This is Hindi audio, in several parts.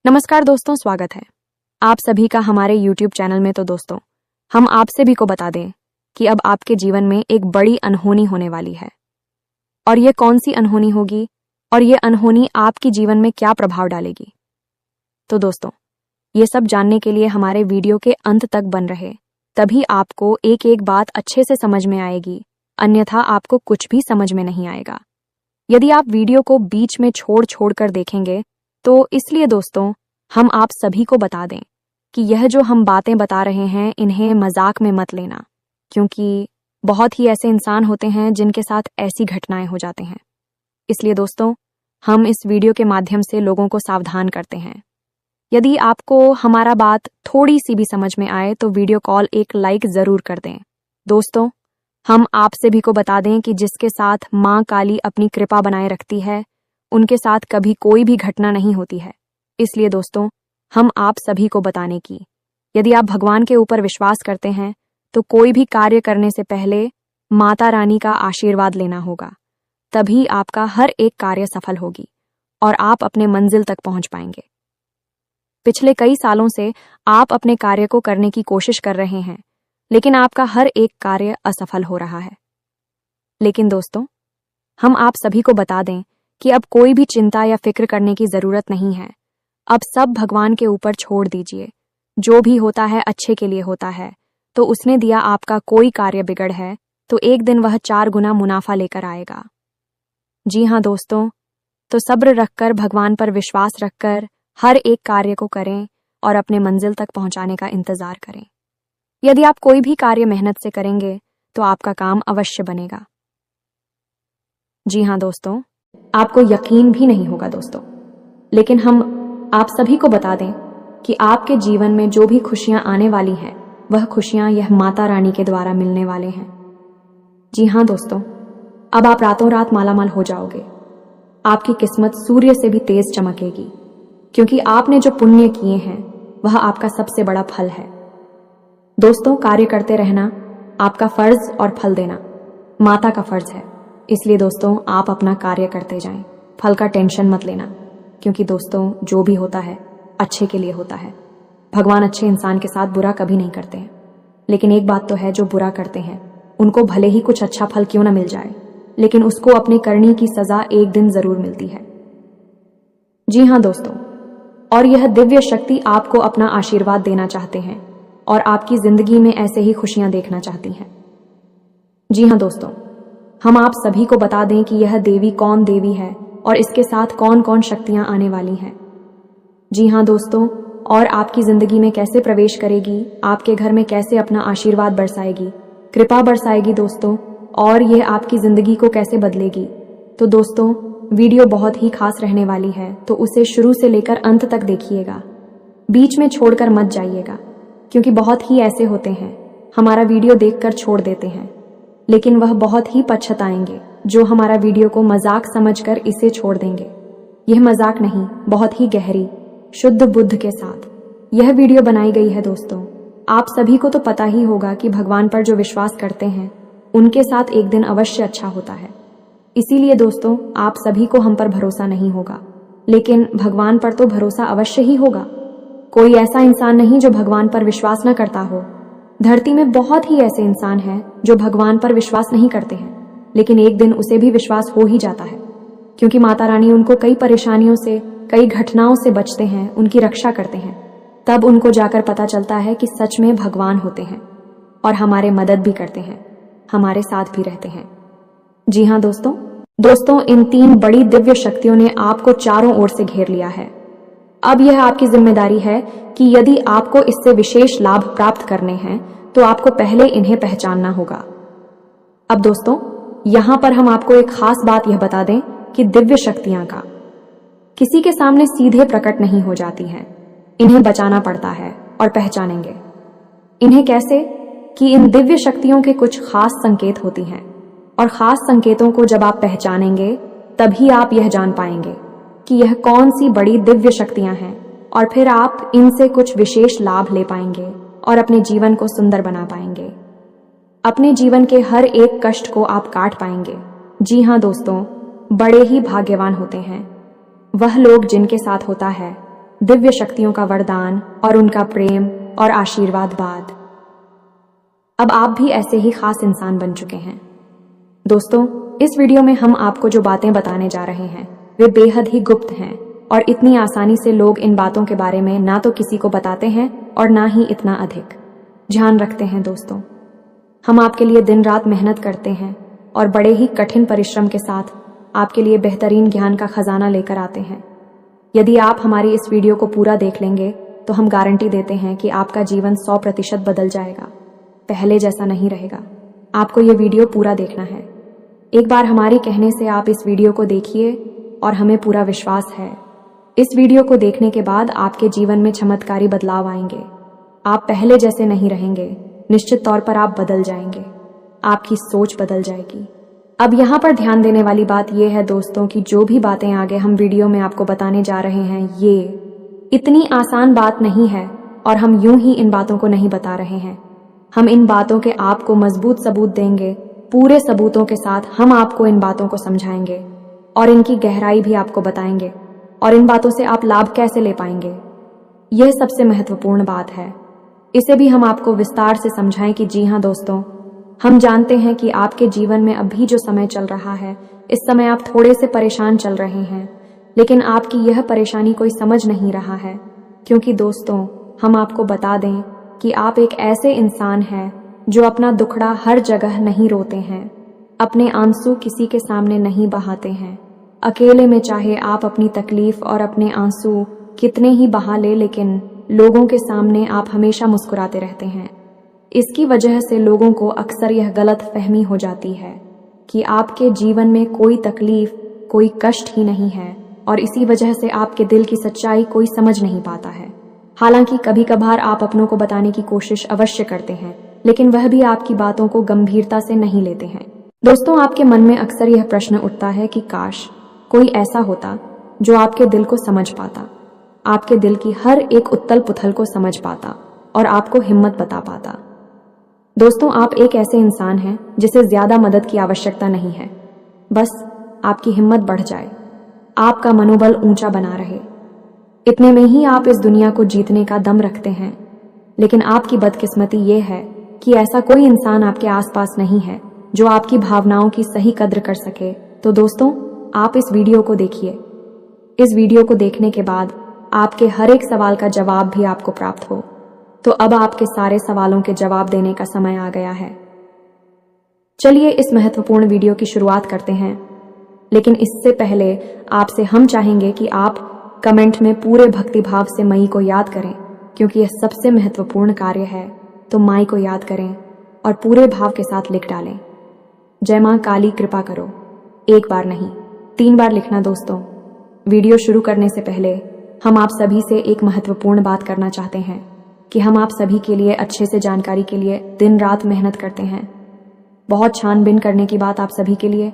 नमस्कार दोस्तों, स्वागत है आप सभी का हमारे YouTube चैनल में। तो दोस्तों, हम आप सभी को बता दें कि अब आपके जीवन में एक बड़ी अनहोनी होने वाली है। और ये कौन सी अनहोनी होगी और ये अनहोनी आपके जीवन में क्या प्रभाव डालेगी? तो दोस्तों, ये सब जानने के लिए हमारे वीडियो के अंत तक बन रहे, तभी आपको एक एक बात अच्छे से समझ में आएगी, अन्यथा आपको कुछ भी समझ में नहीं आएगा। यदि आप वीडियो को बीच में छोड़ कर देखेंगे तो इसलिए दोस्तों, हम आप सभी को बता दें कि यह जो हम बातें बता रहे हैं इन्हें मजाक में मत लेना, क्योंकि बहुत ही ऐसे इंसान होते हैं जिनके साथ ऐसी घटनाएं हो जाते हैं। इसलिए दोस्तों, हम इस वीडियो के माध्यम से लोगों को सावधान करते हैं। यदि आपको हमारा बात थोड़ी सी भी समझ में आए तो वीडियो कॉल एक लाइक जरूर कर दें। दोस्तों, हम आप सभी को बता दें कि जिसके साथ माँ काली अपनी कृपा बनाए रखती है, उनके साथ कभी कोई भी घटना नहीं होती है। इसलिए दोस्तों, हम आप सभी को बताने की, यदि आप भगवान के ऊपर विश्वास करते हैं तो कोई भी कार्य करने से पहले माता रानी का आशीर्वाद लेना होगा, तभी आपका हर एक कार्य सफल होगी और आप अपने मंजिल तक पहुंच पाएंगे। पिछले कई सालों से आप अपने कार्य को करने की कोशिश कर रहे हैं, लेकिन आपका हर एक कार्य असफल हो रहा है। लेकिन दोस्तों, हम आप सभी को बता दें कि अब कोई भी चिंता या फिक्र करने की जरूरत नहीं है। अब सब भगवान के ऊपर छोड़ दीजिए। जो भी होता है अच्छे के लिए होता है, तो उसने दिया आपका कोई कार्य बिगड़ है तो एक दिन वह 4 गुना मुनाफा लेकर आएगा। जी हाँ दोस्तों, तो सब्र रखकर, भगवान पर विश्वास रखकर हर एक कार्य को करें और अपने मंजिल तक पहुंचाने का इंतजार करें। यदि आप कोई भी कार्य मेहनत से करेंगे तो आपका काम अवश्य बनेगा। जी हाँ दोस्तों, आपको यकीन भी नहीं होगा दोस्तों, लेकिन हम आप सभी को बता दें कि आपके जीवन में जो भी खुशियां आने वाली हैं, वह खुशियां यह माता रानी के द्वारा मिलने वाले हैं। जी हाँ दोस्तों, अब आप रातों रात मालामाल हो जाओगे। आपकी किस्मत सूर्य से भी तेज चमकेगी, क्योंकि आपने जो पुण्य किए हैं वह आपका सबसे बड़ा फल है। दोस्तों, कार्य करते रहना आपका फर्ज और फल देना माता का फर्ज है। इसलिए दोस्तों, आप अपना कार्य करते जाएं, फल का टेंशन मत लेना, क्योंकि दोस्तों, जो भी होता है अच्छे के लिए होता है। भगवान अच्छे इंसान के साथ बुरा कभी नहीं करते हैं। लेकिन एक बात तो है, जो बुरा करते हैं उनको भले ही कुछ अच्छा फल क्यों ना मिल जाए, लेकिन उसको अपने करनी की सजा एक दिन जरूर मिलती है। जी हाँ दोस्तों, और यह दिव्य शक्ति आपको अपना आशीर्वाद देना चाहते हैं और आपकी जिंदगी में ऐसे ही खुशियां देखना चाहती हैं। जी हाँ दोस्तों, हम आप सभी को बता दें कि यह देवी कौन देवी है और इसके साथ कौन कौन शक्तियां आने वाली हैं। जी हाँ दोस्तों, और आपकी जिंदगी में कैसे प्रवेश करेगी, आपके घर में कैसे अपना आशीर्वाद बरसाएगी, कृपा बरसाएगी दोस्तों, और यह आपकी जिंदगी को कैसे बदलेगी। तो दोस्तों, वीडियो बहुत ही खास रहने वाली है, तो उसे शुरू से लेकर अंत तक देखिएगा, बीच में छोड़कर मत जाइएगा, क्योंकि बहुत ही ऐसे होते हैं हमारा वीडियो देखकर छोड़ देते हैं, लेकिन वह बहुत ही पछताएंगे जो हमारा वीडियो को मजाक समझकर इसे छोड़ देंगे। यह मजाक नहीं, बहुत ही गहरी शुद्ध बुद्ध के साथ यह वीडियो बनाई गई है। दोस्तों, आप सभी को तो पता ही होगा कि भगवान पर जो विश्वास करते हैं उनके साथ एक दिन अवश्य अच्छा होता है। इसीलिए दोस्तों, आप सभी को हम पर भरोसा नहीं होगा, लेकिन भगवान पर तो भरोसा अवश्य ही होगा। कोई ऐसा इंसान नहीं जो भगवान पर विश्वास न करता हो। धरती में बहुत ही ऐसे इंसान हैं जो भगवान पर विश्वास नहीं करते हैं, लेकिन एक दिन उसे भी विश्वास हो ही जाता है, क्योंकि माता रानी उनको कई परेशानियों से, कई घटनाओं से बचते हैं, उनकी रक्षा करते हैं। तब उनको जाकर पता चलता है कि सच में भगवान होते हैं और हमारे मदद भी करते हैं, हमारे साथ भी रहते हैं। जी हाँ दोस्तों, इन 3 बड़ी दिव्य शक्तियों ने आपको चारों ओर से घेर लिया है। अब यह आपकी जिम्मेदारी है कि यदि आपको इससे विशेष लाभ प्राप्त करने हैं तो आपको पहले इन्हें पहचानना होगा। अब दोस्तों, यहां पर हम आपको एक खास बात यह बता दें कि दिव्य शक्तियां का किसी के सामने सीधे प्रकट नहीं हो जाती हैं। इन्हें बचाना पड़ता है, और पहचानेंगे इन्हें कैसे कि इन दिव्य शक्तियों के कुछ खास संकेत होती हैं, और खास संकेतों को जब आप पहचानेंगे तभी आप यह जान पाएंगे कि यह कौन सी बड़ी दिव्य शक्तियां हैं, और फिर आप इनसे कुछ विशेष लाभ ले पाएंगे और अपने जीवन को सुंदर बना पाएंगे। अपने जीवन के हर एक कष्ट को आप काट पाएंगे। जी हाँ दोस्तों, बड़े ही भाग्यवान होते हैं वह लोग जिनके साथ होता है दिव्य शक्तियों का वरदान और उनका प्रेम और आशीर्वाद बाद अब आप भी ऐसे ही खास इंसान बन चुके हैं। दोस्तों, इस वीडियो में हम आपको जो बातें बताने जा रहे हैं वे बेहद ही गुप्त हैं और इतनी आसानी से लोग इन बातों के बारे में ना तो किसी को बताते हैं और ना ही इतना अधिक ध्यान रखते हैं। दोस्तों, हम आपके लिए दिन रात मेहनत करते हैं और बड़े ही कठिन परिश्रम के साथ आपके लिए बेहतरीन ज्ञान का खजाना लेकर आते हैं। यदि आप हमारी इस वीडियो को पूरा देख लेंगे तो हम गारंटी देते हैं कि आपका जीवन 100% बदल जाएगा, पहले जैसा नहीं रहेगा। आपको ये वीडियो पूरा देखना है। एक बार हमारे कहने से आप इस वीडियो को देखिए और हमें पूरा विश्वास है इस वीडियो को देखने के बाद आपके जीवन में चमत्कारी बदलाव आएंगे। आप पहले जैसे नहीं रहेंगे, निश्चित तौर पर आप बदल जाएंगे, आपकी सोच बदल जाएगी। अब यहाँ पर ध्यान देने वाली बात यह है दोस्तों कि जो भी बातें आगे हम वीडियो में आपको बताने जा रहे हैं ये इतनी आसान बात नहीं है और हम यूं ही इन बातों को नहीं बता रहे हैं। हम इन बातों के आपको मजबूत सबूत देंगे, पूरे सबूतों के साथ हम आपको इन बातों को समझाएंगे और इनकी गहराई भी आपको बताएंगे और इन बातों से आप लाभ कैसे ले पाएंगे। यह सबसे महत्वपूर्ण बात है। इसे भी हम आपको विस्तार से समझाएं कि जी हाँ दोस्तों, हम जानते हैं कि आपके जीवन में अभी जो समय चल रहा है इस समय आप थोड़े से परेशान चल रहे हैं, लेकिन आपकी यह परेशानी कोई समझ नहीं रहा है, क्योंकि दोस्तों हम आपको बता दें कि आप एक ऐसे इंसान हैं जो अपना दुखड़ा हर जगह नहीं रोते हैं, अपने आंसू किसी के सामने नहीं बहाते हैं। अकेले में चाहे आप अपनी तकलीफ और अपने आंसू कितने ही बहा ले, लेकिन लोगों के सामने आप हमेशा मुस्कुराते रहते हैं। इसकी वजह से लोगों को अक्सर यह गलत फहमी हो जाती है कि आपके जीवन में कोई तकलीफ, कोई कष्ट ही नहीं है और इसी वजह से आपके दिल की सच्चाई कोई समझ नहीं पाता है। हालांकि कभी कभार आप अपनों को बताने की कोशिश अवश्य करते हैं, लेकिन वह भी आपकी बातों को गंभीरता से नहीं लेते हैं। दोस्तों, आपके मन में अक्सर यह प्रश्न उठता है कि काश कोई ऐसा होता जो आपके दिल को समझ पाता, आपके दिल की हर एक उथल पुथल को समझ पाता और आपको हिम्मत बता पाता। दोस्तों, आप एक ऐसे इंसान हैं जिसे ज्यादा मदद की आवश्यकता नहीं है, बस आपकी हिम्मत बढ़ जाए, आपका मनोबल ऊंचा बना रहे। इतने में ही आप इस दुनिया को जीतने का दम रखते हैं। लेकिन आपकी बदकिस्मती ये है कि ऐसा कोई इंसान आपके आसपास नहीं है जो आपकी भावनाओं की सही कद्र कर सके। तो दोस्तों, आप इस वीडियो को देखिए। इस वीडियो को देखने के बाद आपके हर एक सवाल का जवाब भी आपको प्राप्त हो। तो अब आपके सारे सवालों के जवाब देने का समय आ गया है। चलिए इस महत्वपूर्ण वीडियो की शुरुआत करते हैं, लेकिन इससे पहले आपसे हम चाहेंगे कि आप कमेंट में पूरे भक्तिभाव से मई को याद करें, क्योंकि यह सबसे महत्वपूर्ण कार्य है। तो माई को याद करें और पूरे भाव के साथ लिख डालें, जय मां काली कृपा करो। एक बार नहीं, 3 बार लिखना। दोस्तों, वीडियो शुरू करने से पहले हम आप सभी से एक महत्वपूर्ण बात करना चाहते हैं कि हम आप सभी के लिए अच्छे से जानकारी के लिए दिन रात मेहनत करते हैं। बहुत छानबीन करने की बात आप सभी के लिए।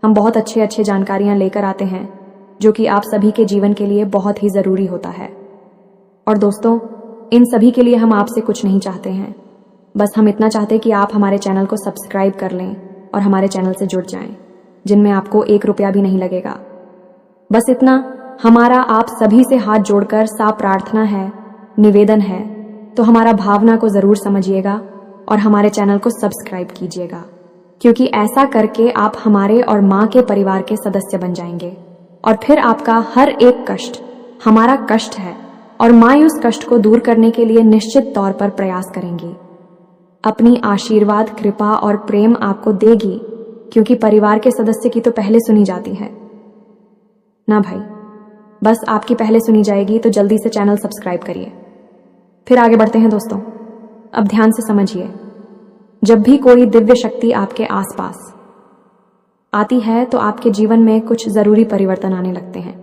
हम बहुत अच्छे जानकारियां लेकर आते हैं जो कि आप सभी के जीवन के लिए बहुत ही जरूरी होता है। और दोस्तों, इन सभी के लिए हम आपसे कुछ नहीं चाहते हैं, बस हम इतना चाहते हैं कि आप हमारे चैनल को सब्सक्राइब कर लें और हमारे चैनल से जुड़ जाएं, जिनमें आपको 1 रुपया भी नहीं लगेगा। बस इतना हमारा आप सभी से हाथ जोड़कर साफ प्रार्थना है, निवेदन है। तो हमारा भावना को जरूर समझिएगा और हमारे चैनल को सब्सक्राइब कीजिएगा, क्योंकि ऐसा करके आप हमारे और माँ के परिवार के सदस्य बन जाएंगे और फिर आपका हर एक कष्ट हमारा कष्ट है और माँ उस कष्ट को दूर करने के लिए निश्चित तौर पर प्रयास करेंगी। अपनी आशीर्वाद, कृपा और प्रेम आपको देगी, क्योंकि परिवार के सदस्य की तो पहले सुनी जाती है ना भाई। बस आपकी पहले सुनी जाएगी, तो जल्दी से चैनल सब्सक्राइब करिए। फिर आगे बढ़ते हैं दोस्तों। अब ध्यान से समझिए, जब भी कोई दिव्य शक्ति आपके आसपास आती है तो आपके जीवन में कुछ जरूरी परिवर्तन आने लगते हैं।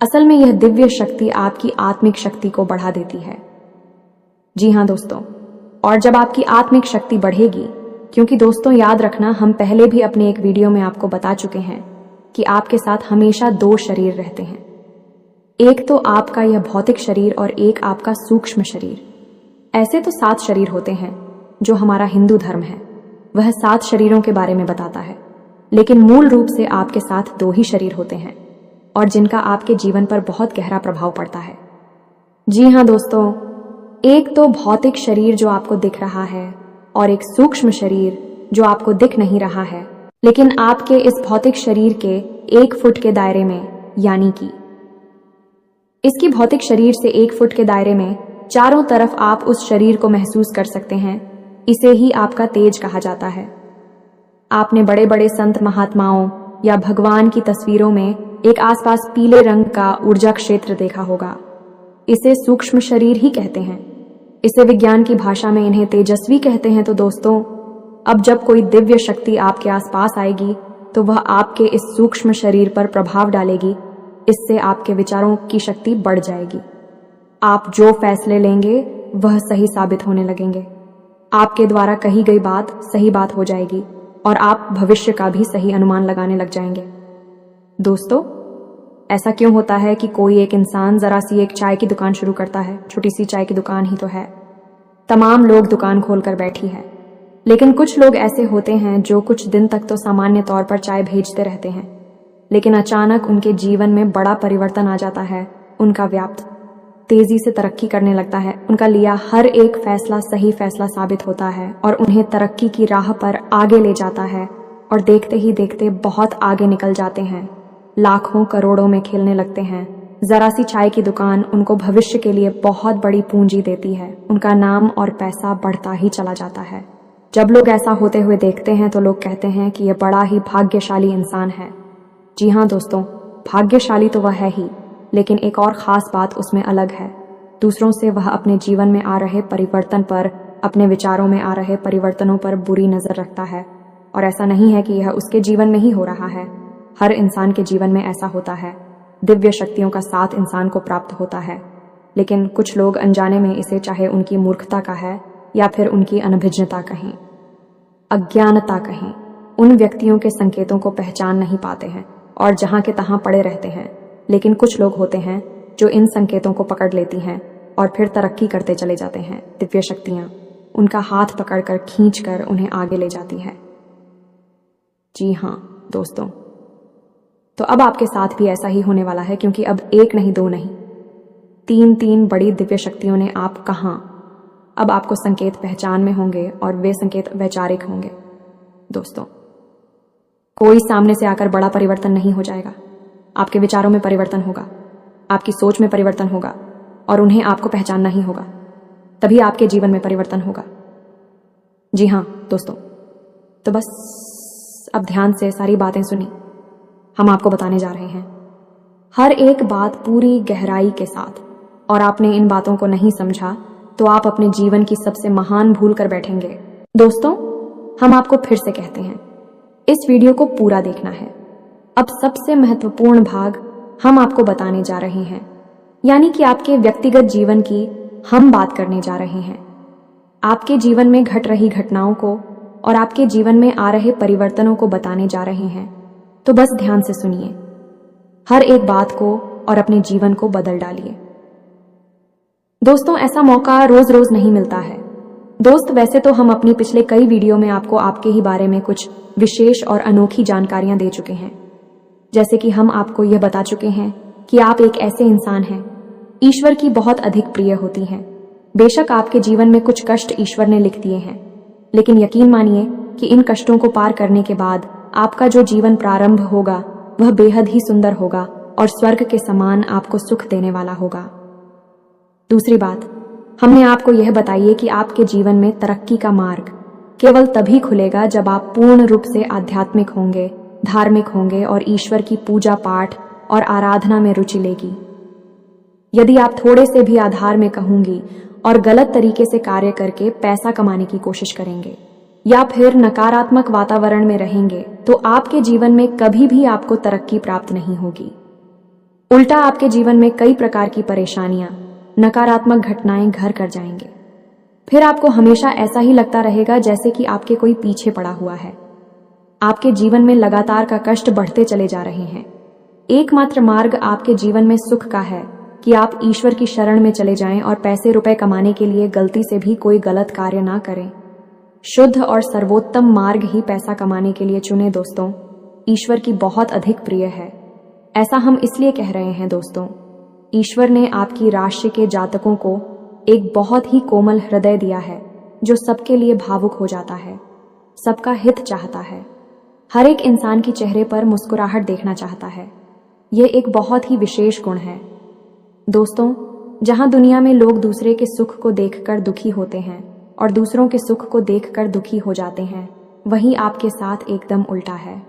असल में यह दिव्य शक्ति आपकी आत्मिक शक्ति को बढ़ा देती है। जी हाँ दोस्तों, और जब आपकी आत्मिक शक्ति बढ़ेगी, क्योंकि दोस्तों याद रखना, हम पहले भी अपने एक वीडियो में आपको बता चुके हैं कि आपके साथ हमेशा 2 शरीर रहते हैं। एक तो आपका यह भौतिक शरीर और एक आपका सूक्ष्म शरीर। ऐसे तो 7 शरीर होते हैं जो हमारा हिंदू धर्म है, वह 7 शरीरों के बारे में बताता है, लेकिन मूल रूप से आपके साथ 2 ही शरीर होते हैं और जिनका आपके जीवन पर बहुत गहरा प्रभाव पड़ता है। जी हाँ दोस्तों, एक तो भौतिक शरीर जो आपको दिख रहा है और एक सूक्ष्म शरीर जो आपको दिख नहीं रहा है, लेकिन आपके इस भौतिक शरीर के 1 फुट के दायरे में, यानी कि इसकी भौतिक शरीर से 1 फुट के दायरे में चारों तरफ आप उस शरीर को महसूस कर सकते हैं। इसे ही आपका तेज कहा जाता है। आपने बड़े बड़े संत महात्माओं या भगवान की तस्वीरों में एक आसपास पीले रंग का ऊर्जा क्षेत्र देखा होगा। इसे सूक्ष्म शरीर ही कहते हैं। इसे विज्ञान की भाषा में इन्हें तेजस्वी कहते हैं। तो दोस्तों, अब जब कोई दिव्य शक्ति आपके आसपास आएगी तो वह आपके इस सूक्ष्म शरीर पर प्रभाव डालेगी। इससे आपके विचारों की शक्ति बढ़ जाएगी। आप जो फैसले लेंगे वह सही साबित होने लगेंगे। आपके द्वारा कही गई बात सही बात हो जाएगी और आप भविष्य का भी सही अनुमान लगाने लग जाएंगे। दोस्तों, ऐसा क्यों होता है कि कोई एक इंसान जरा सी एक चाय की दुकान शुरू करता है? छोटी सी चाय की दुकान ही तो है, तमाम लोग दुकान खोलकर बैठी है, लेकिन कुछ लोग ऐसे होते हैं जो कुछ दिन तक तो सामान्य तौर पर चाय भेजते रहते हैं, लेकिन अचानक उनके जीवन में बड़ा परिवर्तन आ जाता है। उनका व्याप्त तेजी से तरक्की करने लगता है। उनका लिया हर एक फैसला सही फैसला साबित होता है और उन्हें तरक्की की राह पर आगे ले जाता है और देखते ही देखते बहुत आगे निकल जाते हैं। लाखों करोड़ों में खेलने लगते हैं। जरा सी चाय की दुकान उनको भविष्य के लिए बहुत बड़ी पूंजी देती है। उनका नाम और पैसा बढ़ता ही चला जाता है। जब लोग ऐसा होते हुए देखते हैं तो लोग कहते हैं कि यह बड़ा ही भाग्यशाली इंसान है। जी हाँ दोस्तों, भाग्यशाली तो वह है ही, लेकिन एक और खास बात उसमें अलग है। दूसरों से वह अपने जीवन में आ रहे परिवर्तन पर, अपने विचारों में आ रहे परिवर्तनों पर बुरी नजर रखता है। और ऐसा नहीं है कि यह उसके जीवन में ही हो रहा है, हर इंसान के जीवन में ऐसा होता है। दिव्य शक्तियों का साथ इंसान को प्राप्त होता है, लेकिन कुछ लोग अनजाने में इसे, चाहे उनकी मूर्खता का है या फिर उनकी अनभिज्ञता कहें, अज्ञानता कहें, उन व्यक्तियों के संकेतों को पहचान नहीं पाते हैं और जहां के तहां पड़े रहते हैं। लेकिन कुछ लोग होते हैं जो इन संकेतों को पकड़ लेती हैं और फिर तरक्की करते चले जाते हैं। दिव्य शक्तियां उनका हाथ पकड़कर खींचकर उन्हें आगे ले जाती है। जी हाँ दोस्तों, तो अब आपके साथ भी ऐसा ही होने वाला है, क्योंकि अब 1 नहीं 2 नहीं 3 बड़ी दिव्य शक्तियों ने आप कहां, अब आपको संकेत पहचान में होंगे और वे संकेत वैचारिक होंगे। दोस्तों, कोई सामने से आकर बड़ा परिवर्तन नहीं हो जाएगा। आपके विचारों में परिवर्तन होगा, आपकी सोच में परिवर्तन होगा और उन्हें आपको पहचानना ही होगा, तभी आपके जीवन में परिवर्तन होगा। जी हाँ दोस्तों, तो बस अब ध्यान से सारी बातें सुनी। हम आपको बताने जा रहे हैं हर एक बात पूरी गहराई के साथ, और आपने इन बातों को नहीं समझा तो आप अपने जीवन की सबसे महान भूल कर बैठेंगे। दोस्तों, हम आपको फिर से कहते हैं, इस वीडियो को पूरा देखना है। अब सबसे महत्वपूर्ण भाग हम आपको बताने जा रहे हैं, यानी कि आपके व्यक्तिगत जीवन की हम बात करने जा रहे हैं। आपके जीवन में घट रही घटनाओं को और आपके जीवन में आ रहे परिवर्तनों को बताने जा रहे हैं। तो बस ध्यान से सुनिए हर एक बात को और अपने जीवन को बदल डालिए। दोस्तों, ऐसा मौका रोज रोज नहीं मिलता है। दोस्त, वैसे तो हम अपनी पिछले कई वीडियो में आपको आपके ही बारे में कुछ विशेष और अनोखी जानकारियां दे चुके हैं, जैसे कि हम आपको यह बता चुके हैं कि आप एक ऐसे इंसान हैं ईश्वर की बहुत अधिक प्रिय होती हैं। बेशक आपके जीवन में कुछ कष्ट ईश्वर ने लिख दिए हैं, लेकिन यकीन मानिए कि इन कष्टों को पार करने के बाद आपका जो जीवन प्रारंभ होगा वह बेहद ही सुंदर होगा और स्वर्ग के समान आपको सुख देने वाला होगा। दूसरी बात, हमने आपको यह बताई कि आपके जीवन में तरक्की का मार्ग केवल तभी खुलेगा जब आप पूर्ण रूप से आध्यात्मिक होंगे, धार्मिक होंगे और ईश्वर की पूजा पाठ और आराधना में रुचि लेगी। यदि आप थोड़े से भी आधार में कहूंगी और गलत तरीके से कार्य करके पैसा कमाने की कोशिश करेंगे या फिर नकारात्मक वातावरण में रहेंगे, तो आपके जीवन में कभी भी आपको तरक्की प्राप्त नहीं होगी। उल्टा आपके जीवन में कई प्रकार की परेशानियां, नकारात्मक घटनाएं घर कर जाएंगे। फिर आपको हमेशा ऐसा ही लगता रहेगा जैसे कि आपके कोई पीछे पड़ा हुआ है। आपके जीवन में लगातार का कष्ट बढ़ते चले जा रहे हैं। एकमात्र मार्ग आपके जीवन में सुख का है कि आप ईश्वर की शरण में चले जाएं और पैसे रुपए कमाने के लिए गलती से भी कोई गलत कार्य ना करें। शुद्ध और सर्वोत्तम मार्ग ही पैसा कमाने के लिए चुने। दोस्तों, ईश्वर की बहुत अधिक प्रिय है। ऐसा हम इसलिए कह रहे हैं दोस्तों, ईश्वर ने आपकी राशि के जातकों को एक बहुत ही कोमल हृदय दिया है जो सबके लिए भावुक हो जाता है, सबका हित चाहता है, हर एक इंसान की चेहरे पर मुस्कुराहट देखना चाहता है। यह एक बहुत ही विशेष गुण है। दोस्तों, जहां दुनिया में लोग दूसरे के सुख को देखकर दुखी होते हैं और दूसरों के सुख को देखकर दुखी हो जाते हैं, वहीं आपके साथ एकदम उल्टा है।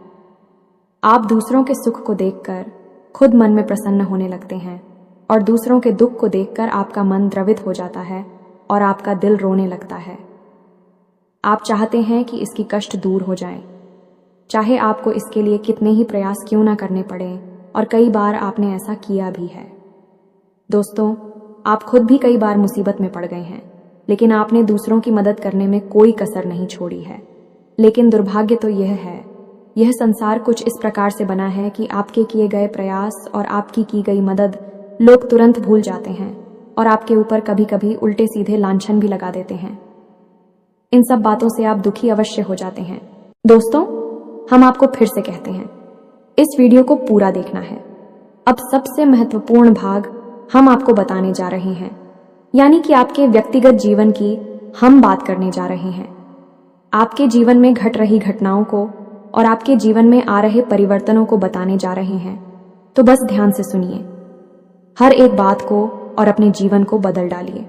आप दूसरों के सुख को देखकर खुद मन में प्रसन्न होने लगते हैं और दूसरों के दुख को देखकर आपका मन द्रवित हो जाता है और आपका दिल रोने लगता है। आप चाहते हैं कि इसकी कष्ट दूर हो जाए, चाहे आपको इसके लिए कितने ही प्रयास क्यों ना करने पड़े, और कई बार आपने ऐसा किया भी है। दोस्तों, आप खुद भी कई बार मुसीबत में पड़ गए हैं, लेकिन आपने दूसरों की मदद करने में कोई कसर नहीं छोड़ी है। लेकिन दुर्भाग्य तो यह है, यह संसार कुछ इस प्रकार से बना है कि आपके किए गए प्रयास और आपकी की गई मदद लोग तुरंत भूल जाते हैं और आपके ऊपर कभी कभी उल्टे सीधे लांछन भी लगा देते हैं। इन सब बातों से आप दुखी अवश्य हो जाते हैं। दोस्तों, हम आपको फिर से कहते हैं, इस वीडियो को पूरा देखना है। अब सबसे महत्वपूर्ण भाग हम आपको बताने जा रहे हैं, यानी कि आपके व्यक्तिगत जीवन की हम बात करने जा रहे हैं। आपके जीवन में घट रही घटनाओं को और आपके जीवन में आ रहे परिवर्तनों को बताने जा रहे हैं, तो बस ध्यान से सुनिए, हर एक बात को और अपने जीवन को बदल डालिए।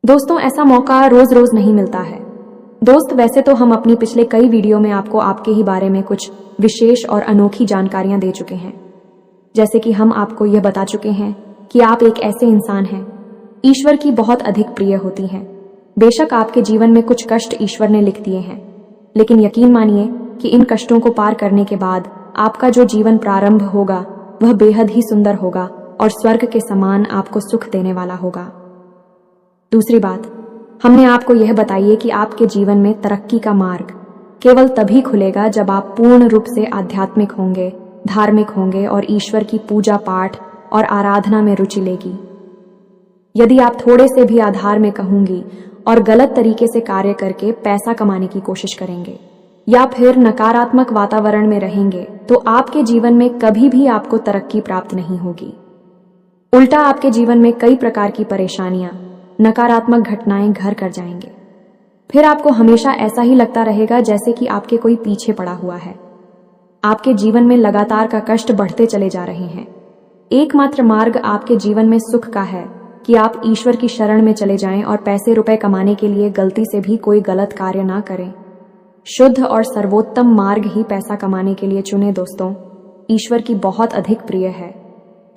दोस्तों, ऐसा मौका रोज रोज नहीं मिलता है। दोस्त, वैसे तो हम अपनी पिछले कई वीडियो में आपको आपके ही बारे में कुछ विशेष और अनोखी जानकारियां दे चुके हैं, जैसे कि हम आपको यह बता चुके हैं कि आप एक ऐसे इंसान हैं ईश्वर की बहुत अधिक प्रिय होती हैं। बेशक आपके जीवन में कुछ कष्ट ईश्वर ने लिख दिए हैं, लेकिन यकीन मानिए कि इन कष्टों को पार करने के बाद आपका जो जीवन प्रारंभ होगा वह बेहद ही सुंदर होगा और स्वर्ग के समान आपको सुख देने वाला होगा। दूसरी बात, हमने आपको यह बताइए कि आपके जीवन में तरक्की का मार्ग केवल तभी खुलेगा जब आप पूर्ण रूप से आध्यात्मिक होंगे, धार्मिक होंगे और ईश्वर की पूजा पाठ और आराधना में रुचि लेगी। यदि आप थोड़े से भी आधार में कहूंगी और गलत तरीके से कार्य करके पैसा कमाने की कोशिश करेंगे या फिर नकारात्मक वातावरण में रहेंगे, तो आपके जीवन में कभी भी आपको तरक्की प्राप्त नहीं होगी। उल्टा आपके जीवन में कई प्रकार की परेशानियां, नकारात्मक घटनाएं घर कर जाएंगे। फिर आपको हमेशा ऐसा ही लगता रहेगा जैसे कि आपके कोई पीछे पड़ा हुआ है। आपके जीवन में लगातार का कष्ट बढ़ते चले जा रहे हैं। एकमात्र मार्ग आपके जीवन में सुख का है कि आप ईश्वर की शरण में चले जाएं और पैसे रुपए कमाने के लिए गलती से भी कोई गलत कार्य ना करें। शुद्ध और सर्वोत्तम मार्ग ही पैसा कमाने के लिए चुने। दोस्तों, ईश्वर की बहुत अधिक प्रिय है।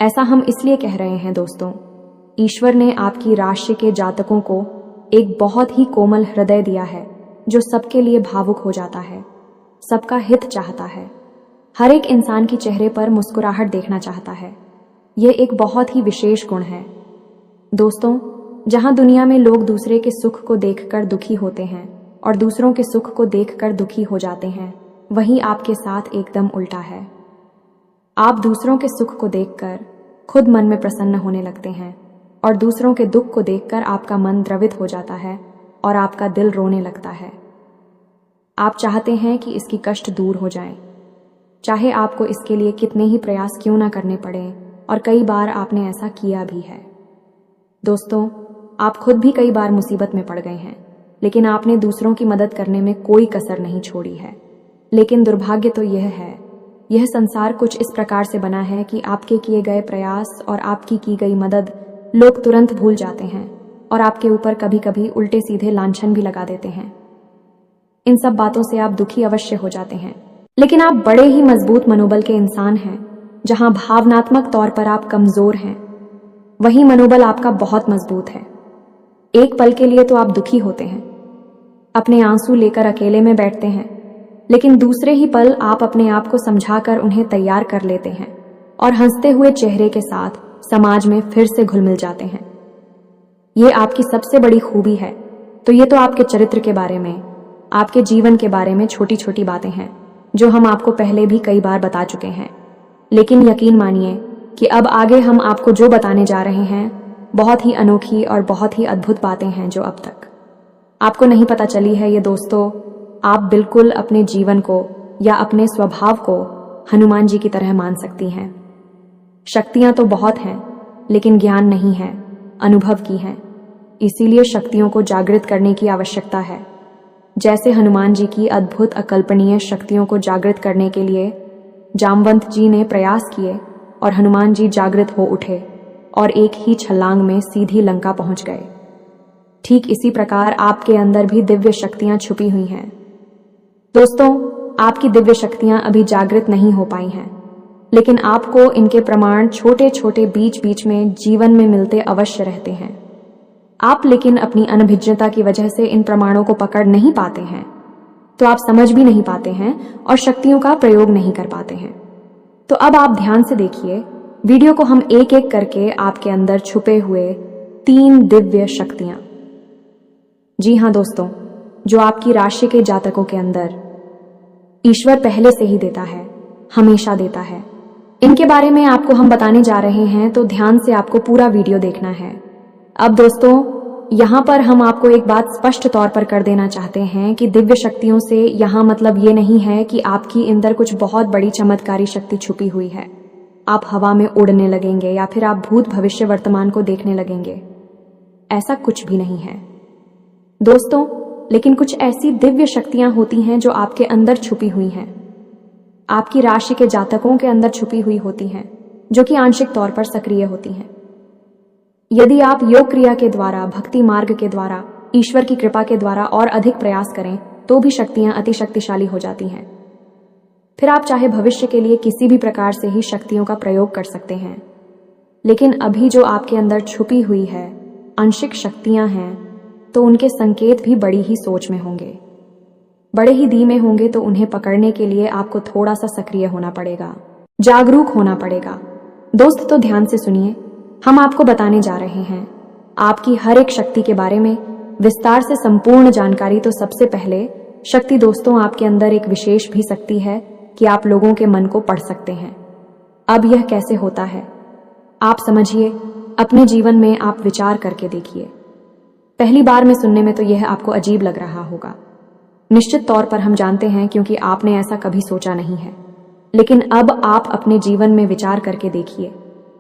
ऐसा हम इसलिए कह रहे हैं दोस्तों, ईश्वर ने आपकी राशि के जातकों को एक बहुत ही कोमल हृदय दिया है जो सबके लिए भावुक हो जाता है, सबका हित चाहता है, हर एक इंसान की चेहरे पर मुस्कुराहट देखना चाहता है। यह एक बहुत ही विशेष गुण है। दोस्तों, जहां दुनिया में लोग दूसरे के सुख को देखकर दुखी होते हैं और दूसरों के सुख को देखकर दुखी हो जाते हैं, वहीं आपके साथ एकदम उल्टा है। आप दूसरों के सुख को देखकर खुद मन में प्रसन्न होने लगते हैं और दूसरों के दुख को देखकर आपका मन द्रवित हो जाता है और आपका दिल रोने लगता है। आप चाहते हैं कि इसकी कष्ट दूर हो जाए, चाहे आपको इसके लिए कितने ही प्रयास क्यों ना करने पड़े, और कई बार आपने ऐसा किया भी है। दोस्तों, आप खुद भी कई बार मुसीबत में पड़ गए हैं, लेकिन आपने दूसरों की मदद करने में कोई कसर नहीं छोड़ी है। लेकिन दुर्भाग्य तो यह है, यह संसार कुछ इस प्रकार से बना है कि आपके किए गए प्रयास और आपकी की गई मदद लोग तुरंत भूल जाते हैं और आपके ऊपर कभी कभी उल्टे सीधे लांछन भी लगा देते हैं। इन सब बातों से आप दुखी अवश्य हो जाते हैं, लेकिन आप बड़े ही मजबूत मनोबल के इंसान हैं। जहां भावनात्मक तौर पर आप कमजोर हैं, वहीं मनोबल आपका बहुत मजबूत है। एक पल के लिए तो आप दुखी होते हैं, अपने आंसू लेकर अकेले में बैठते हैं, लेकिन दूसरे ही पल आप अपने आप को समझाकर उन्हें तैयार कर लेते हैं और हंसते हुए चेहरे के साथ समाज में फिर से घुल मिल जाते हैं। ये आपकी सबसे बड़ी खूबी है। तो ये तो आपके चरित्र के बारे में, आपके जीवन के बारे में छोटी छोटी बातें हैं जो हम आपको पहले भी कई बार बता चुके हैं। लेकिन यकीन मानिए कि अब आगे हम आपको जो बताने जा रहे हैं बहुत ही अनोखी और बहुत ही अद्भुत बातें हैं जो अब तक आपको नहीं पता चली है। ये दोस्तों, आप बिल्कुल अपने जीवन को या अपने स्वभाव को हनुमान जी की तरह मान सकती हैं। शक्तियां तो बहुत हैं, लेकिन ज्ञान नहीं है, अनुभव की हैं। इसीलिए शक्तियों को जागृत करने की आवश्यकता है। जैसे हनुमान जी की अद्भुत अकल्पनीय शक्तियों को जागृत करने के लिए जामवंत जी ने प्रयास किए और हनुमान जी जागृत हो उठे और एक ही छलांग में सीधी लंका पहुंच गए। ठीक इसी प्रकार आपके अंदर भी दिव्य शक्तियां छुपी हुई हैं। दोस्तों, आपकी दिव्य शक्तियां अभी जागृत नहीं हो पाई हैं, लेकिन आपको इनके प्रमाण छोटे छोटे बीच बीच में जीवन में मिलते अवश्य रहते हैं। आप लेकिन अपनी अनभिज्ञता की वजह से इन प्रमाणों को पकड़ नहीं पाते हैं, तो आप समझ भी नहीं पाते हैं और शक्तियों का प्रयोग नहीं कर पाते हैं। तो अब आप ध्यान से देखिए वीडियो को, हम एक एक करके आपके अंदर छुपे हुए 3 दिव्य शक्तियां। जी हाँ दोस्तों, जो आपकी राशि के जातकों के अंदर ईश्वर पहले से ही देता है, हमेशा देता है। इनके बारे में आपको हम बताने जा रहे हैं, तो ध्यान से आपको पूरा वीडियो देखना है। अब दोस्तों, यहाँ पर हम आपको एक बात स्पष्ट तौर पर कर देना चाहते हैं कि दिव्य शक्तियों से यहाँ मतलब ये नहीं है कि आपकी अंदर कुछ बहुत बड़ी चमत्कारी शक्ति छुपी हुई है, आप हवा में उड़ने लगेंगे या फिर आप भूत भविष्य वर्तमान को देखने लगेंगे। ऐसा कुछ भी नहीं है दोस्तों, लेकिन कुछ ऐसी दिव्य शक्तियां होती हैं जो आपके अंदर छुपी हुई हैं, आपकी राशि के जातकों के अंदर छुपी हुई होती हैं, जो कि आंशिक तौर पर सक्रिय होती हैं। यदि आप योग क्रिया के द्वारा, भक्ति मार्ग के द्वारा, ईश्वर की कृपा के द्वारा और अधिक प्रयास करें तो भी शक्तियां अति शक्तिशाली हो जाती हैं। फिर आप चाहे भविष्य के लिए किसी भी प्रकार से ही शक्तियों का प्रयोग कर सकते हैं, लेकिन अभी जो आपके अंदर छुपी हुई है आंशिक शक्तियां हैं, तो उनके संकेत भी बड़ी ही सोच में होंगे, बड़े ही धीमे होंगे। तो उन्हें पकड़ने के लिए आपको थोड़ा सा सक्रिय होना पड़ेगा, जागरूक होना पड़ेगा। दोस्त, तो ध्यान से सुनिए, हम आपको बताने जा रहे हैं आपकी हर एक शक्ति के बारे में विस्तार से संपूर्ण जानकारी। तो सबसे पहले शक्ति दोस्तों, आपके अंदर एक विशेष भी शक्ति है कि आप लोगों के मन को पढ़ सकते हैं। अब यह कैसे होता है आप समझिए, अपने जीवन में आप विचार करके देखिए। पहली बार में सुनने में तो यह आपको अजीब लग रहा होगा, निश्चित तौर पर हम जानते हैं, क्योंकि आपने ऐसा कभी सोचा नहीं है। लेकिन अब आप अपने जीवन में विचार करके देखिए।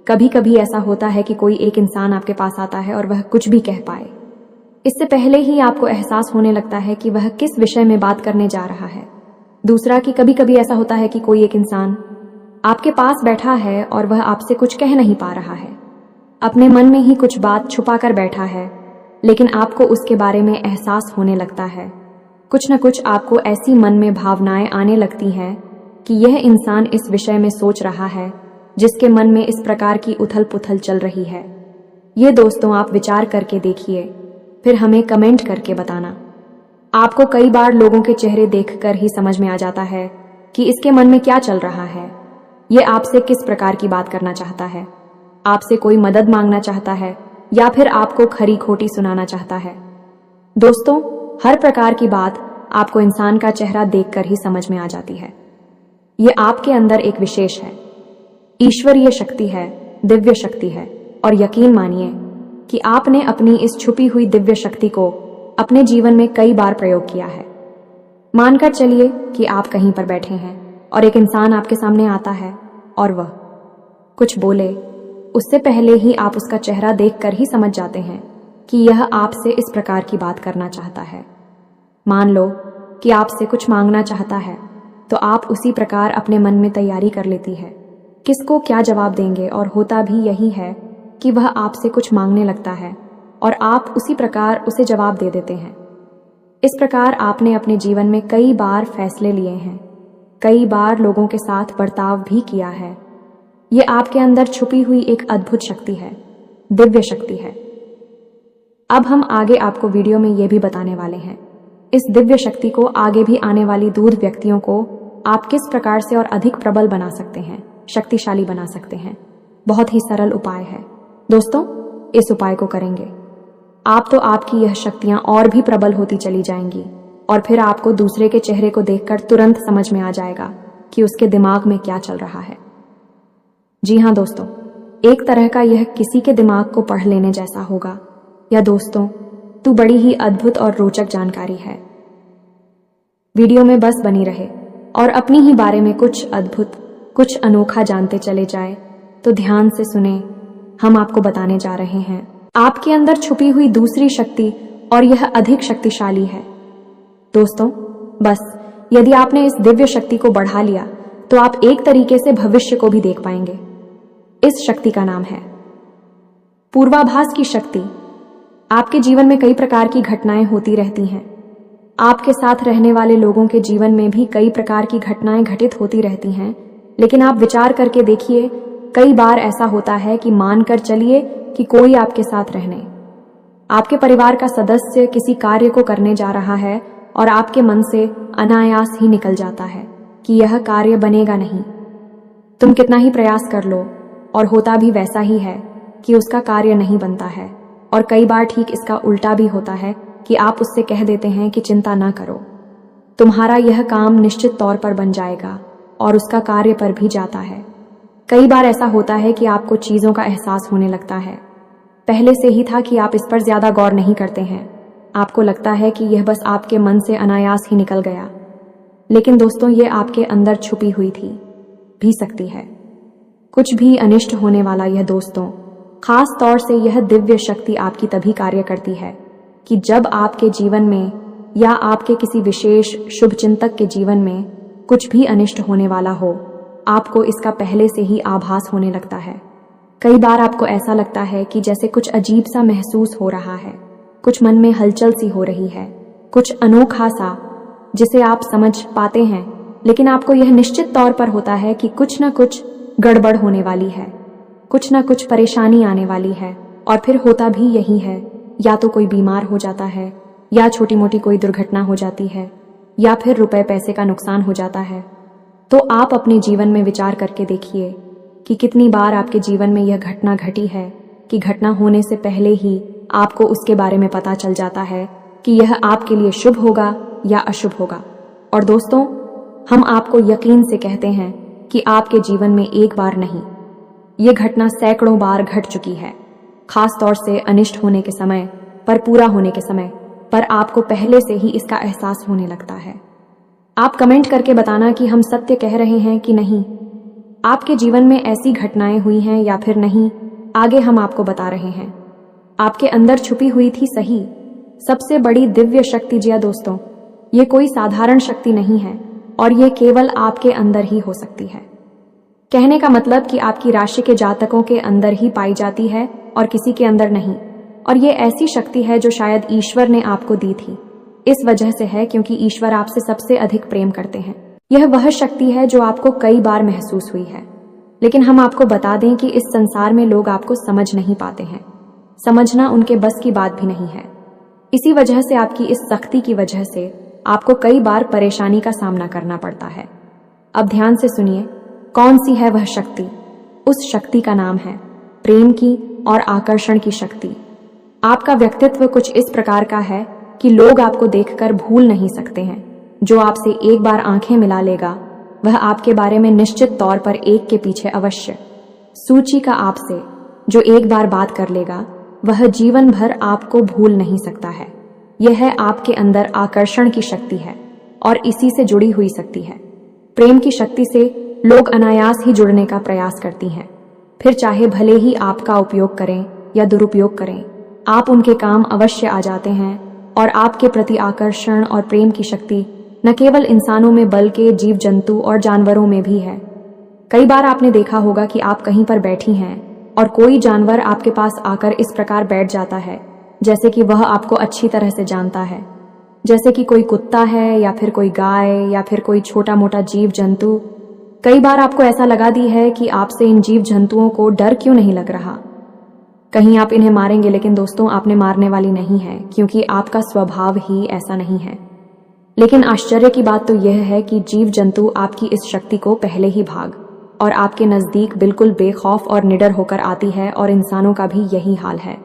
कभी कभी ऐसा होता है कि कोई एक इंसान आपके पास आता है और वह कुछ भी कह पाए, इससे पहले ही आपको एहसास होने लगता है कि वह किस विषय में बात करने जा रहा है। दूसरा कि कभी कभी ऐसा होता है कि कोई एक इंसान आपके पास बैठा है और वह आपसे कुछ कह नहीं पा रहा है, अपने मन में ही कुछ बात छुपा कर बैठा है, लेकिन आपको उसके बारे में एहसास होने लगता है। कुछ न कुछ आपको ऐसी मन में भावनाएं आने लगती हैं कि यह इंसान इस विषय में सोच रहा है, जिसके मन में इस प्रकार की उथल पुथल चल रही है। ये दोस्तों, आप विचार करके देखिए, फिर हमें कमेंट करके बताना। आपको कई बार लोगों के चेहरे देखकर ही समझ में आ जाता है कि इसके मन में क्या चल रहा है, ये आपसे किस प्रकार की बात करना चाहता है, आपसे कोई मदद मांगना चाहता है या फिर आपको खरी खोटी सुनाना चाहता है। दोस्तों, हर प्रकार की बात आपको इंसान का चेहरा देखकर ही समझ में आ जाती है। ये आपके अंदर एक विशेष है, ईश्वरीय शक्ति है, दिव्य शक्ति है। और यकीन मानिए कि आपने अपनी इस छुपी हुई दिव्य शक्ति को अपने जीवन में कई बार प्रयोग किया है। मानकर चलिए कि आप कहीं पर बैठे हैं और एक इंसान आपके सामने आता है और वह कुछ बोले, उससे पहले ही आप उसका चेहरा देखकर ही समझ जाते हैं कि यह आपसे इस प्रकार की बात करना चाहता है। मान लो कि आपसे कुछ मांगना चाहता है, तो आप उसी प्रकार अपने मन में तैयारी कर लेती है किसको क्या जवाब देंगे, और होता भी यही है कि वह आपसे कुछ मांगने लगता है और आप उसी प्रकार उसे जवाब दे देते हैं। इस प्रकार आपने अपने जीवन में कई बार फैसले लिए हैं, कई बार लोगों के साथ बर्ताव भी किया है। ये आपके अंदर छुपी हुई एक अद्भुत शक्ति है, दिव्य शक्ति है। अब हम आगे आपको वीडियो में ये भी बताने वाले हैं, इस दिव्य शक्ति को आगे भी आने वाली दूर व्यक्तियों को आप किस प्रकार से और अधिक प्रबल बना सकते हैं, शक्तिशाली बना सकते हैं। बहुत ही सरल उपाय है दोस्तों, इस उपाय को करेंगे आप तो आपकी यह शक्तियां और भी प्रबल होती चली जाएंगी और फिर आपको दूसरे के चेहरे को देखकर तुरंत समझ में आ जाएगा कि उसके दिमाग में क्या चल रहा है। जी हाँ दोस्तों, एक तरह का यह किसी के दिमाग को पढ़ लेने जैसा होगा। या दोस्तों, तू बड़ी ही अद्भुत और रोचक जानकारी है। वीडियो में बस बनी रहे और अपनी ही बारे में कुछ अद्भुत, कुछ अनोखा जानते चले जाए, तो ध्यान से सुने, हम आपको बताने जा रहे हैं आपके अंदर छुपी हुई दूसरी शक्ति, और यह अधिक शक्तिशाली है। दोस्तों, बस यदि आपने इस दिव्य शक्ति को बढ़ा लिया तो आप एक तरीके से भविष्य को भी देख पाएंगे। इस शक्ति का नाम है पूर्वाभास की शक्ति। आपके जीवन में कई प्रकार की घटनाएं होती रहती हैं। आपके साथ रहने वाले लोगों के जीवन में भी कई प्रकार की घटनाएं घटित होती रहती हैं, लेकिन आप विचार करके देखिए, कई बार ऐसा होता है कि मानकर चलिए कि कोई आपके साथ रहने, आपके परिवार का सदस्य किसी कार्य को करने जा रहा है और आपके मन से अनायास ही निकल जाता है कि यह कार्य बनेगा नहीं। तुम कितना ही प्रयास कर लो और होता भी वैसा ही है कि उसका कार्य नहीं बनता है। और कई बार ठीक इसका उल्टा भी होता है कि आप उससे कह देते हैं कि चिंता ना करो, तुम्हारा यह काम निश्चित तौर पर बन जाएगा, और उसका कार्य पर भी जाता है। कई बार ऐसा होता है कि आपको चीज़ों का एहसास होने लगता है, पहले से ही था कि आप इस पर ज़्यादा गौर नहीं करते हैं। आपको लगता है कि यह बस आपके मन से अनायास ही निकल गया, लेकिन दोस्तों, ये आपके अंदर छुपी हुई थी भी सकती है। कुछ भी अनिष्ट होने वाला यह दोस्तों, खास तौर से यह दिव्य शक्ति आपकी तभी कार्य करती है कि जब आपके जीवन में या आपके किसी विशेष शुभ चिंतक के जीवन में कुछ भी अनिष्ट होने वाला हो, आपको इसका पहले से ही आभास होने लगता है। कई बार आपको ऐसा लगता है कि जैसे कुछ अजीब सा महसूस हो रहा है, कुछ मन में हलचल सी हो रही है, कुछ अनोखा सा जिसे आप समझ पाते हैं, लेकिन आपको यह निश्चित तौर पर होता है कि कुछ ना कुछ गड़बड़ होने वाली है, कुछ ना कुछ परेशानी आने वाली है। और फिर होता भी यही है, या तो कोई बीमार हो जाता है, या छोटी मोटी कोई दुर्घटना हो जाती है, या फिर रुपए पैसे का नुकसान हो जाता है। तो आप अपने जीवन में विचार करके देखिए कि कितनी बार आपके जीवन में यह घटना घटी है कि घटना होने से पहले ही आपको उसके बारे में पता चल जाता है कि यह आपके लिए शुभ होगा या अशुभ होगा। और दोस्तों, हम आपको यकीन से कहते हैं कि आपके जीवन में एक बार नहीं, ये घटना सैकड़ों बार घट चुकी है, खास तौर से अनिष्ट होने के समय पर, पूरा होने के समय पर आपको पहले से ही इसका एहसास होने लगता है। आप कमेंट करके बताना कि हम सत्य कह रहे हैं कि नहीं। आपके जीवन में ऐसी घटनाएं हुई हैं या फिर नहीं, आगे हम आपको बता रहे हैं। आपके अंदर छुपी हुई थी सही सबसे बड़ी दिव्य शक्ति। जी दोस्तों, ये कोई साधारण शक्ति नहीं है, और ये केवल आपके अंदर ही हो सकती है। कहने का मतलब कि आपकी राशि के जातकों के अंदर ही पाई जाती है और किसी के अंदर नहीं। और ये ऐसी शक्ति है जो शायद ईश्वर ने आपको दी थी। इस वजह से है क्योंकि ईश्वर आपसे सबसे अधिक प्रेम करते हैं। यह वह शक्ति है जो आपको कई बार महसूस हुई है, लेकिन हम आपको बता दें कि इस संसार में लोग आपको समझ नहीं पाते हैं। समझना उनके बस की बात भी नहीं है। इसी वजह से आपकी इस सख्ती की वजह से आपको कई बार परेशानी का सामना करना पड़ता है। अब ध्यान से सुनिए, कौन सी है वह शक्ति। उस शक्ति का नाम है प्रेम की और आकर्षण की शक्ति। आपका व्यक्तित्व कुछ इस प्रकार का है कि लोग आपको देखकर भूल नहीं सकते हैं। जो आपसे एक बार आंखें मिला लेगा, वह आपके बारे में निश्चित तौर पर एक के पीछे अवश्य सूची का आपसे जो एक बार बात कर लेगा, वह जीवन भर आपको भूल नहीं सकता है। यह आपके अंदर आकर्षण की शक्ति है और इसी से जुड़ी हुई शक्ति है। प्रेम की शक्ति से लोग अनायास ही जुड़ने का प्रयास करती हैं, फिर चाहे भले ही आपका उपयोग करें या दुरुपयोग करें, आप उनके काम अवश्य आ जाते हैं। और आपके प्रति आकर्षण और प्रेम की शक्ति न केवल इंसानों में बल्कि जीव जंतु और जानवरों में भी है। कई बार आपने देखा होगा कि आप कहीं पर बैठी हैं और कोई जानवर आपके पास आकर इस प्रकार बैठ जाता है जैसे कि वह आपको अच्छी तरह से जानता है, जैसे कि कोई कुत्ता है या फिर कोई गाय या फिर कोई छोटा मोटा जीव जंतु। कई बार आपको ऐसा लगा दी है कि आपसे इन जीव जंतुओं को डर क्यों नहीं लग रहा, कहीं आप इन्हें मारेंगे। लेकिन दोस्तों, आपने मारने वाली नहीं है, क्योंकि आपका स्वभाव ही ऐसा नहीं है। लेकिन आश्चर्य की बात तो यह है कि जीव जंतु आपकी इस शक्ति को पहले ही भाग और आपके नजदीक बिल्कुल बेखौफ और निडर होकर आती है, और इंसानों का भी यही हाल है।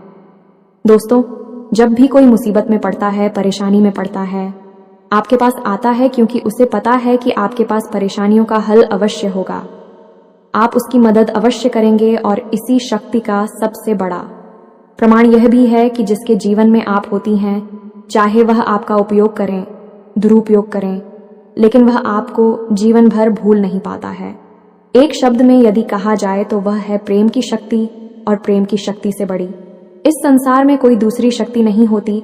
दोस्तों, जब भी कोई मुसीबत में पड़ता है, परेशानी में पड़ता है, आपके पास आता है क्योंकि उसे पता है कि आपके पास परेशानियों का हल अवश्य होगा। आप उसकी मदद अवश्य करेंगे। और इसी शक्ति का सबसे बड़ा प्रमाण यह भी है कि जिसके जीवन में आप होती हैं, चाहे वह आपका उपयोग करें, दुरुपयोग करें, लेकिन वह आपको जीवन भर भूल नहीं पाता है। एक शब्द में यदि कहा जाए तो वह है प्रेम की शक्ति, और प्रेम की शक्ति से बड़ी इस संसार में कोई दूसरी शक्ति नहीं होती,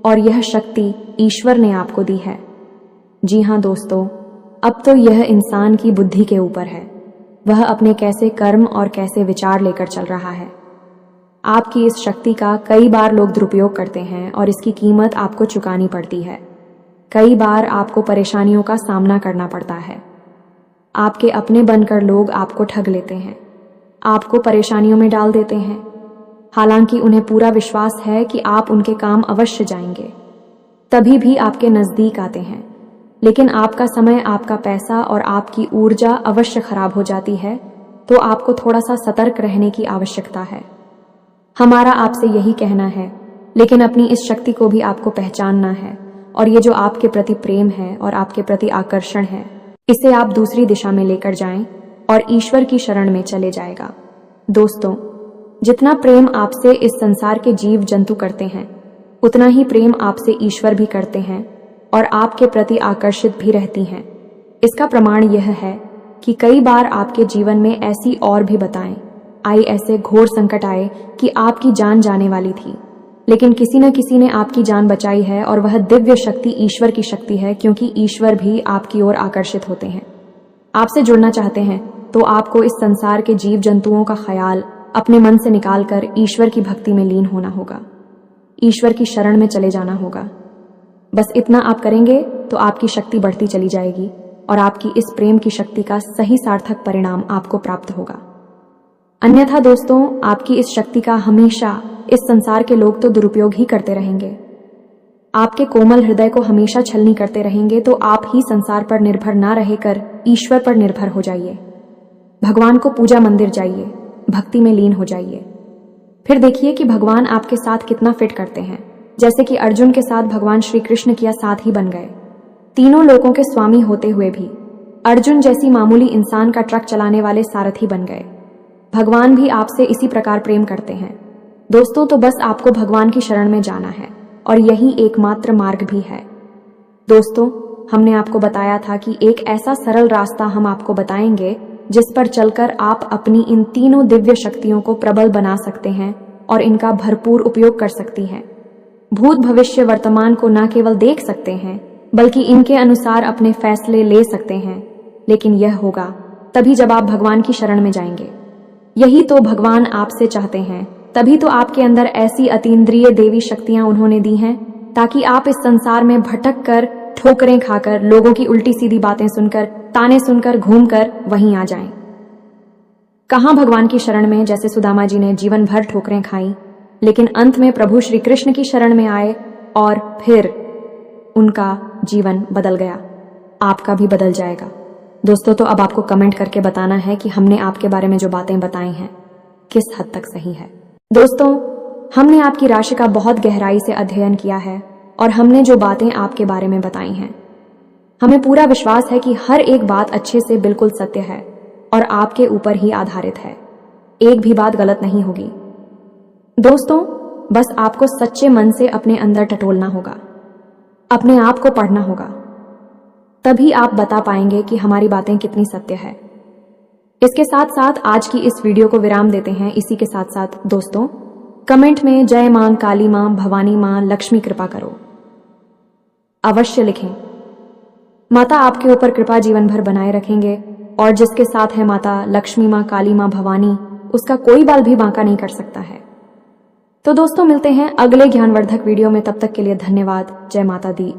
और यह शक्ति ईश्वर ने आपको दी है। जी हाँ दोस्तों, अब तो यह इंसान की बुद्धि के ऊपर है, वह अपने कैसे कर्म और कैसे विचार लेकर चल रहा है। आपकी इस शक्ति का कई बार लोग दुरुपयोग करते हैं और इसकी कीमत आपको चुकानी पड़ती है। कई बार आपको परेशानियों का सामना करना पड़ता है। आपके अपने बनकर लोग आपको ठग लेते हैं, आपको परेशानियों में डाल देते हैं, हालांकि उन्हें पूरा विश्वास है कि आप उनके काम अवश्य जाएंगे, तभी भी आपके नजदीक आते हैं। लेकिन आपका समय, आपका पैसा और आपकी ऊर्जा अवश्य खराब हो जाती है, तो आपको थोड़ा सा सतर्क रहने की आवश्यकता है। हमारा आपसे यही कहना है, लेकिन अपनी इस शक्ति को भी आपको पहचानना है, और ये जो आपके प्रति प्रेम है और आपके प्रति आकर्षण है, इसे आप दूसरी दिशा में लेकर जाएं और ईश्वर की शरण में चले जाएगा। दोस्तों, जितना प्रेम आपसे इस संसार के जीव जंतु करते हैं, उतना ही प्रेम आपसे ईश्वर भी करते हैं और आपके प्रति आकर्षित भी रहती हैं। इसका प्रमाण यह है कि कई बार आपके जीवन में ऐसी और भी बताएं आई, ऐसे घोर संकट आए कि आपकी जान जाने वाली थी, लेकिन किसी न किसी ने आपकी जान बचाई है, और वह दिव्य शक्ति ईश्वर की शक्ति है, क्योंकि ईश्वर भी आपकी ओर आकर्षित होते हैं। आपसे जुड़ना चाहते हैं तो आपको इस संसार के जीव जंतुओं का ख्याल अपने मन से निकालकर ईश्वर की भक्ति में लीन होना होगा, ईश्वर की शरण में चले जाना होगा। बस इतना आप करेंगे तो आपकी शक्ति बढ़ती चली जाएगी और आपकी इस प्रेम की शक्ति का सही सार्थक परिणाम आपको प्राप्त होगा। अन्यथा दोस्तों, आपकी इस शक्ति का हमेशा इस संसार के लोग तो दुरुपयोग ही करते रहेंगे। आपके कोमल हृदय को हमेशा छलनी करते रहेंगे, तो आप ही संसार पर निर्भर ना रहकर ईश्वर पर निर्भर हो जाइए। भगवान को पूजा मंदिर जाइए, भक्ति में लीन हो जाइए। फिर देखिए कि भगवान आपके साथ कितना फिट करते हैं। जैसे कि अर्जुन के साथ भगवान श्री कृष्ण किया साथ ही बन गए। तीनों लोकों के स्वामी होते हुए भी अर्जुन जैसी मामूली इंसान का ट्रक चलाने वाले सारथी बन गए। भगवान भी आपसे इसी प्रकार प्रेम करते हैं। दोस्तों, तो बस आपको भगवान की शरण में जाना है, और यही एकमात्र मार्ग भी है। दोस्तों, हमने आपको बताया था कि एक ऐसा सरल रास्ता हम आपको बताएंगे जिस पर चलकर आप अपनी इन तीनों दिव्य शक्तियों को प्रबल बना सकते हैं और इनका भरपूर उपयोग कर सकती हैं। भूत, भविष्य, वर्तमान को न केवल देख सकते हैं बल्कि इनके अनुसार अपने फैसले ले सकते हैं। लेकिन यह होगा तभी जब आप भगवान की शरण में जाएंगे। यही तो भगवान आपसे चाहते हैं, तभी तो आपके अंदर ऐसी अतीन्द्रिय देवी शक्तियां उन्होंने दी हैं, ताकि आप इस संसार में भटक कर, ठोकरें खाकर, लोगों की उल्टी सीधी बातें सुनकर, ताने सुनकर, घूमकर वहीं आ जाएं। कहां भगवान की शरण में, जैसे सुदामा जी ने जीवन भर ठोकरें खाई, लेकिन अंत में प्रभु श्री कृष्ण की शरण में आए और फिर उनका जीवन बदल गया। आपका भी बदल जाएगा। दोस्तों, तो अब आपको कमेंट करके बताना है कि हमने आपके बारे में जो बातें बताई हैं किस हद तक सही है। दोस्तों, हमने आपकी राशि का बहुत गहराई से अध्ययन किया है और हमने जो बातें आपके बारे में बताई हैं, हमें पूरा विश्वास है कि हर एक बात अच्छे से बिल्कुल सत्य है और आपके ऊपर ही आधारित है। एक भी बात गलत नहीं होगी। दोस्तों, बस आपको सच्चे मन से अपने अंदर टटोलना होगा, अपने आप को पढ़ना होगा, तभी आप बता पाएंगे कि हमारी बातें कितनी सत्य है। इसके साथ साथ आज की इस वीडियो को विराम देते हैं। इसी के साथ साथ दोस्तों, कमेंट में जय मां काली मां, भवानी मां, लक्ष्मी कृपा करो अवश्य लिखें। माता आपके ऊपर कृपा जीवन भर बनाए रखेंगे, और जिसके साथ है माता लक्ष्मी मां, काली मां, भवानी, उसका कोई बाल भी बांका नहीं कर सकता है। तो दोस्तों, मिलते हैं अगले ज्ञानवर्धक वीडियो में। तब तक के लिए धन्यवाद। जय माता दी।